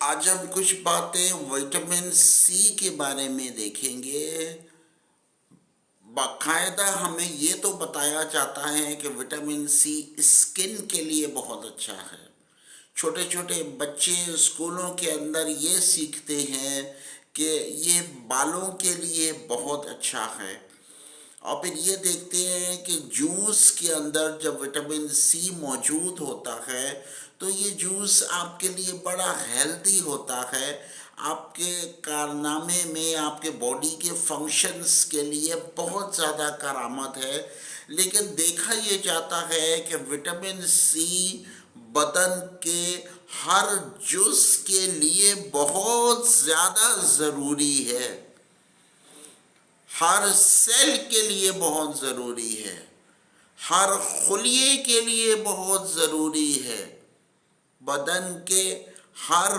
آج ہم کچھ باتیں وٹامن سی کے بارے میں دیکھیں گے۔ باقاعدہ ہمیں یہ تو بتایا جاتا ہے کہ وٹامن سی اسکن کے لیے بہت اچھا ہے۔ چھوٹے چھوٹے بچے اسکولوں کے اندر یہ سیکھتے ہیں کہ یہ بالوں کے لیے بہت اچھا ہے، اور پھر یہ دیکھتے ہیں کہ جوس کے اندر جب وٹامن سی موجود ہوتا ہے تو یہ جوس آپ کے لیے بڑا ہیلدی ہوتا ہے، آپ کے کارنامے میں، آپ کے باڈی کے فنکشنز کے لیے بہت زیادہ کارآمد ہے۔ لیکن دیکھا یہ جاتا ہے کہ وٹامن سی بدن کے ہر جز کے لیے بہت زیادہ ضروری ہے، ہر سیل کے لیے بہت ضروری ہے، ہر خلیے کے لیے بہت ضروری ہے، بدن کے ہر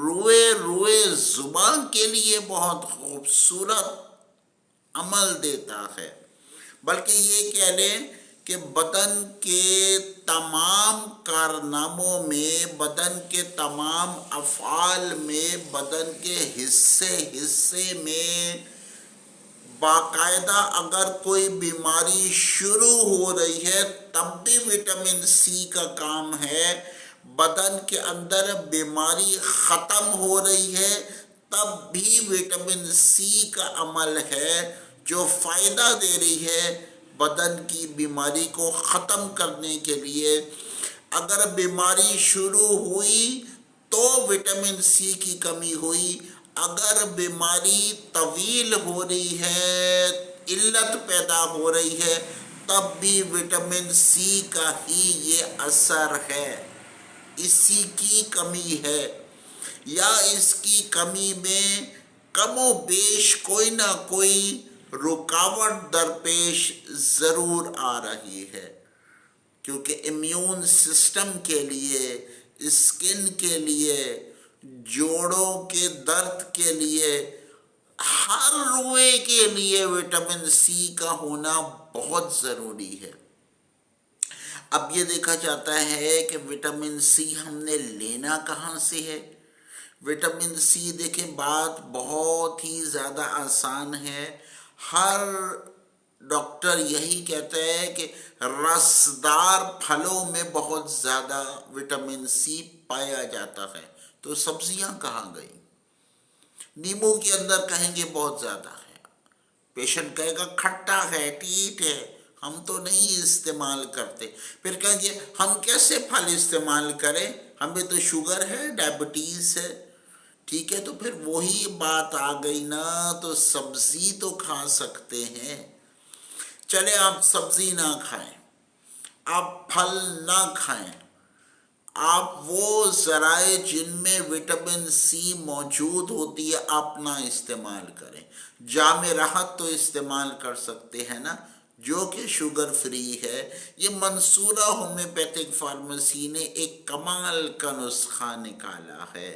روئے زبان کے لیے بہت خوبصورت عمل دیتا ہے۔ بلکہ یہ کہہ لیں کہ بدن کے تمام کارناموں میں، بدن کے تمام افعال میں، بدن کے حصے میں باقاعدہ اگر کوئی بیماری شروع ہو رہی ہے تب بھی وٹامن سی کا کام ہے، بدن کے اندر بیماری ختم ہو رہی ہے تب بھی وٹامن سی کا عمل ہے جو فائدہ دے رہی ہے بدن کی بیماری کو ختم کرنے کے لیے۔ اگر بیماری شروع ہوئی تو وٹامن سی کی کمی ہوئی، اگر بیماری طویل ہو رہی ہے، علت پیدا ہو رہی ہے، تب بھی وٹامن سی کا ہی یہ اثر ہے، اسی کی کمی ہے، یا اس کی کمی میں کم و بیش کوئی نہ کوئی رکاوٹ درپیش ضرور آ رہی ہے، کیونکہ امیون سسٹم کے لیے، اسکن کے لیے، جوڑوں کے درد کے لیے، ہر روئے کے لیے وٹامن سی کا ہونا بہت ضروری ہے۔ اب یہ دیکھا جاتا ہے کہ وٹامن سی ہم نے لینا کہاں سے ہے۔ وٹامن سی دیکھیں، بات بہت ہی زیادہ آسان ہے۔ ہر ڈاکٹر یہی کہتا ہے کہ رسدار پھلوں میں بہت زیادہ وٹامن سی پایا جاتا ہے، تو سبزیاں کہاں گئیں؟ نیمبو کے اندر کہیں گے بہت زیادہ ہے، پیشنٹ کہے گا کھٹا ہے، ٹیٹ ہے، ہم تو نہیں استعمال کرتے۔ پھر کہیں گے ہم کیسے پھل استعمال کریں، ہمیں تو شوگر ہے، ڈائبٹیز ہے۔ ٹھیک ہے، تو پھر وہی بات آ گئی نا، تو سبزی تو کھا سکتے ہیں۔ چلے آپ سبزی نہ کھائیں، آپ پھل نہ کھائیں، آپ وہ ذرائع جن میں وٹامن سی موجود ہوتی ہے آپ نہ استعمال کریں۔ جام راحت تو استعمال کر سکتے ہیں نا، جو کہ شوگر فری ہے۔ یہ منصورہ ہومیوپیتھک فارمیسی نے ایک کمال کا نسخہ نکالا ہے۔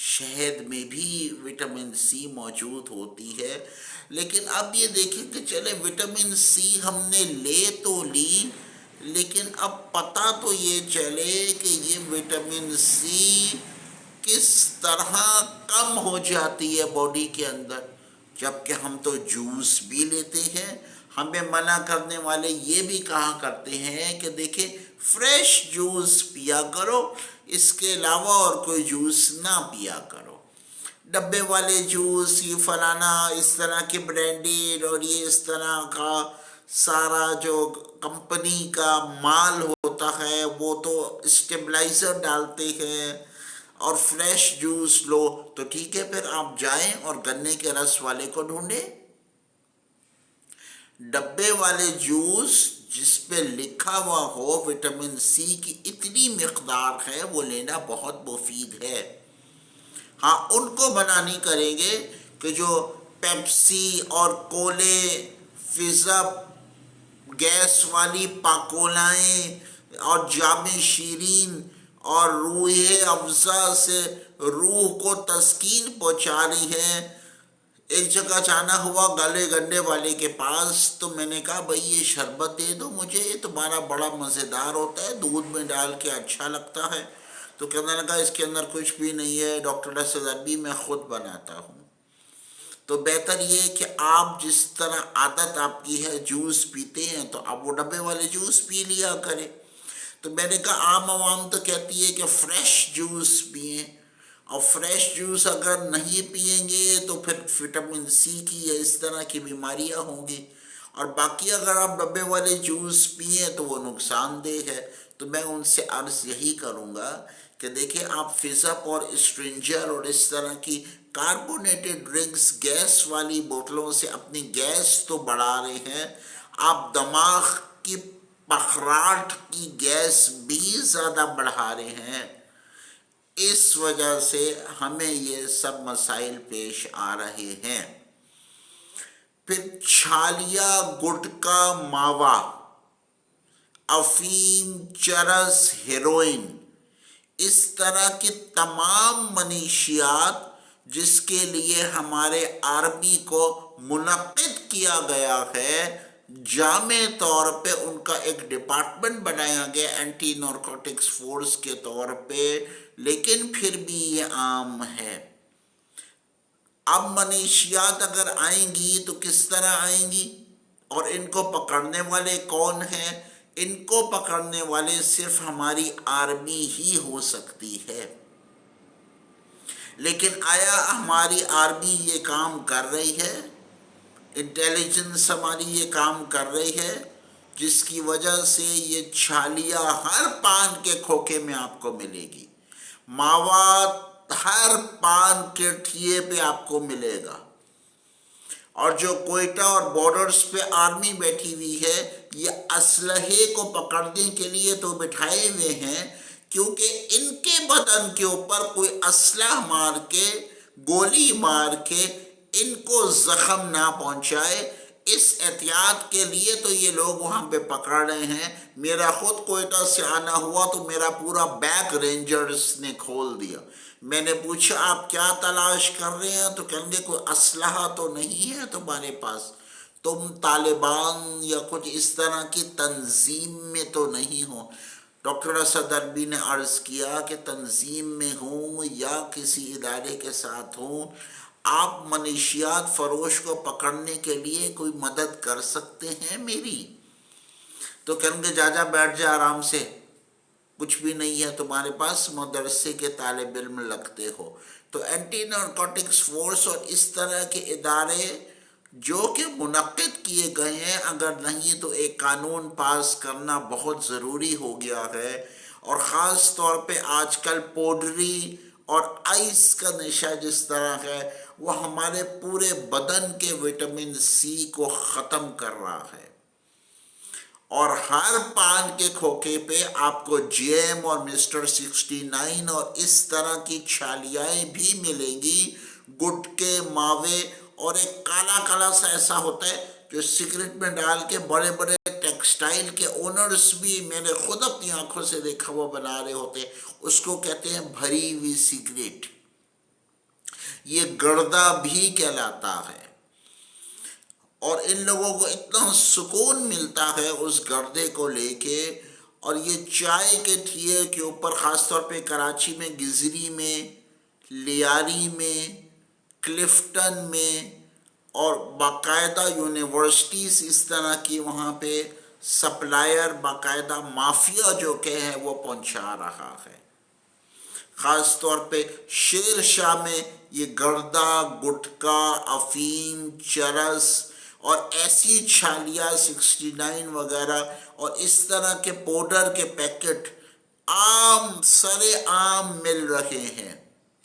شہد میں بھی وٹامن سی موجود ہوتی ہے، لیکن اب یہ دیکھیں کہ چلے وٹامن سی ہم نے لے تو لی، لیکن اب پتہ تو یہ چلے کہ یہ وٹامن سی کس طرح کم ہو جاتی ہے باڈی کے اندر، جبکہ ہم تو جوس بھی لیتے ہیں۔ ہمیں منع کرنے والے یہ بھی کہا کرتے ہیں کہ دیکھیں فریش جوس پیا کرو، اس کے علاوہ اور کوئی جوس نہ پیا کرو۔ ڈبے والے جوس، یہ فلانا اس طرح کے برانڈیڈ اور یہ اس طرح کا سارا جو کمپنی کا مال ہوتا ہے وہ تو اسٹیبلائزر ڈالتے ہیں، اور فریش جوس لو تو ٹھیک ہے، پھر آپ جائیں اور گنے کے رس والے کو ڈھونڈیں۔ ڈبے والے جوس جس پہ لکھا ہوا ہو وٹامن سی کی اتنی مقدار ہے، وہ لینا بہت مفید ہے۔ ہاں، ان کو منع نہیں کریں گے کہ جو پیپسی اور کولے، فزا، گیس والی پاکولائیں اور جام شیرین اور روح افزا سے روح کو تسکین پہنچا رہی ہیں۔ ایک جگہ جانا ہوا گلے گنڈے والے کے پاس، تو میں نے کہا بھئی یہ شربت دے دو مجھے، یہ تمہارا بڑا مزیدار ہوتا ہے، دودھ میں ڈال کے اچھا لگتا ہے۔ تو کہنے لگا اس کے اندر کچھ بھی نہیں ہے ڈاکٹر اسد عربی، میں خود بناتا ہوں۔ تو بہتر یہ کہ آپ جس طرح عادت آپ کی ہے جوس پیتے ہیں تو آپ وہ ڈبے والے جوس پی لیا کریں۔ تو میں نے کہا عام عوام تو کہتی ہے کہ فریش جوس پئیں، اور فریش جوس اگر نہیں پئیں گے تو پھر وٹامن سی کی یا اس طرح کی بیماریاں ہوں گی، اور باقی اگر آپ ڈبے والے جوس پئیں تو وہ نقصان دہ ہے۔ تو میں ان سے عرض یہی کروں گا کہ دیکھیں آپ فزپ اور اسٹرنجر اور اس طرح کی کاربونیٹڈ ڈرنکس گیس والی بوتلوں سے اپنی گیس تو بڑھا رہے ہیں، آپ دماغ کی پخراٹ کی گیس بھی زیادہ بڑھا رہے ہیں۔ اس وجہ سے ہمیں یہ سب مسائل پیش آ رہے ہیں۔ پھر چھالیا، گٹکا، ماوا، افیم، چرس، ہیروئن، اس طرح کی تمام منشیات جس کے لیے ہمارے آرمی کو منعقد کیا گیا ہے، جامع طور پہ ان کا ایک ڈپارٹمنٹ بنایا گیا اینٹی نارکوٹکس فورس کے طور پہ، لیکن پھر بھی یہ عام ہے۔ اب منشیات اگر آئیں گی تو کس طرح آئیں گی، اور ان کو پکڑنے والے کون ہیں؟ ان کو پکڑنے والے صرف ہماری آرمی ہی ہو سکتی ہے۔ لیکن آیا ہماری آرمی یہ کام کر رہی ہے؟ انٹیلیجنس ہماری یہ کام کر رہی ہے؟ جس کی وجہ سے یہ چھالیا ہر پان کے کھوکے میں آپ کو ملے گی، ماوا ہر پان کے ٹھیے پہ آپ کو ملے گا، اور جو کوئٹہ اور بارڈرز پہ آرمی بیٹھی ہوئی ہے یہ اسلحے کو پکڑنے کے لیے تو بٹھائے ہوئے ہیں، کیونکہ ان کے بدن کے اوپر کوئی اسلحہ مار کے، گولی مار کے ان کو زخم نہ پہنچائے، اس احتیاط کے لیے تو یہ لوگ وہاں پہ پکڑ رہے ہیں۔ میرا خود کوئٹہ سے آنا ہوا تو میرا پورا بیگ رینجرز نے کھول دیا۔ میں نے پوچھا آپ کیا تلاش کر رہے ہیں؟ تو کہیں گے کوئی اسلحہ تو نہیں ہے تمہارے پاس، تم طالبان یا کچھ اس طرح کی تنظیم میں تو نہیں ہو۔ ڈاکٹر اسد عربی نے عرض کیا کہ تنظیم میں ہوں یا کسی ادارے کے ساتھ ہوں، آپ منشیات فروش کو پکڑنے کے لیے کوئی مدد کر سکتے ہیں میری؟ تو کہیں گے جا بیٹھ جا آرام سے، کچھ بھی نہیں ہے تمہارے پاس، مدرسے کے طالب علم لگتے ہو۔ تو اینٹی نارکوٹکس فورس اور اس طرح کے ادارے جو کہ منعقد کیے گئے ہیں، اگر نہیں تو ایک قانون پاس کرنا بہت ضروری ہو گیا ہے، اور خاص طور پہ آج کل پوڈری اور آئس کا نشہ جس طرح ہے وہ ہمارے پورے بدن کے وٹامن سی کو ختم کر رہا ہے، اور ہر پان کے کھوکے پہ آپ کو جی ایم اور مسٹر 69 اور اس طرح کی چھالیائیں بھی ملیں گی، گٹکے، ماوے، اور ایک کالا کالا سا ایسا ہوتا ہے جو سگریٹ میں ڈال کے بڑے بڑے ٹیکسٹائل کے اونرز بھی، میں نے خود اپنی آنکھوں سے دیکھا وہ بنا رہے ہوتے ہیں، اس کو کہتے ہیں بھری ہوئی سگریٹ، یہ گردہ بھی کہلاتا ہے، اور ان لوگوں کو اتنا سکون ملتا ہے اس گردے کو لے کے۔ اور یہ چائے کے ٹھیے کے اوپر خاص طور پہ کراچی میں گزری میں، لیاری میں، کلفٹن میں، اور باقاعدہ یونیورسٹیز اس طرح کی وہاں پہ سپلائر باقاعدہ مافیا جو کہ ہے وہ پہنچا رہا ہے۔ خاص طور پہ شیر شاہ میں یہ گردہ، گٹکا، افیم، چرس اور ایسی چھالیا 69 وغیرہ اور اس طرح کے پاؤڈر کے پیکٹ عام سرے عام مل رہے ہیں۔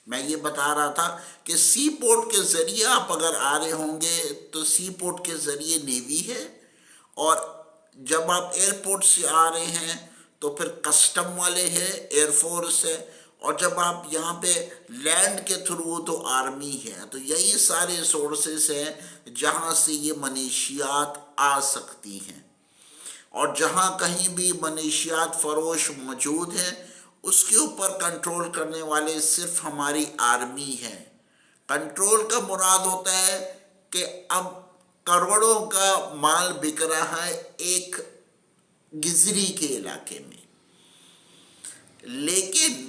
میں یہ بتا رہا تھا کہ سی پورٹ کے ذریعے آپ اگر آ رہے ہوں گے تو سی پورٹ کے ذریعے نیوی ہے، اور جب آپ ایئرپورٹ سے آ رہے ہیں تو پھر کسٹم والے ہیں، ایئر فورس ہے، اور جب آپ یہاں پہ لینڈ کے تھرو تو آرمی ہے۔ تو یہی سارے سورسز ہیں جہاں سے یہ منشیات آ سکتی ہیں، اور جہاں کہیں بھی منشیات فروش موجود ہیں اس کے اوپر کنٹرول کرنے والے صرف ہماری آرمی ہے۔ کنٹرول کا مراد ہوتا ہے کہ اب کروڑوں کا مال بک رہا ہے ایک گزری کے علاقے میں، لیکن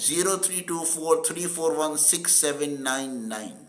0324341679।